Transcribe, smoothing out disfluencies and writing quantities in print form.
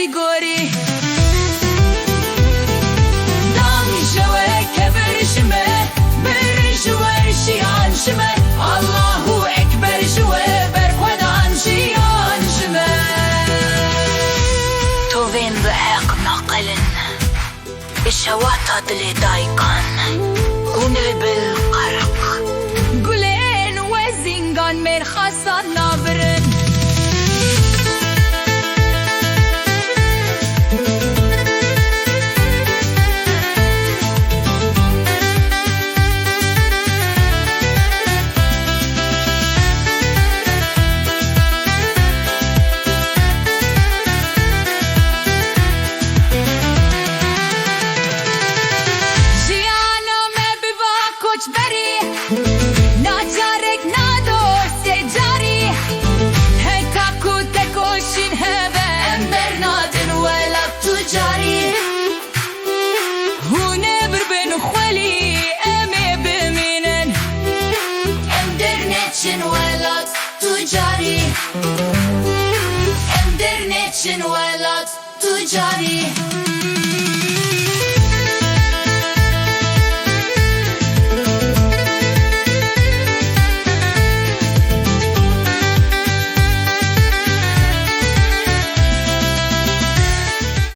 گوری دامی شوه که برشمه برشوه شیان شمه Allahu Ekber شوه بر خودان شیان شمه تو وین رعاق ناقلن الشواطة دلي دايقان ونلبالقرق گلین و زنگان مرخصان نابرن ناچارک ندوست جاری هی تاکو تکوشین هبه امبر نادن ولد تجاری هونه بربن خلی امی بمینن امدرنتشن ولد تجاری امدرنتشن ولد تجاری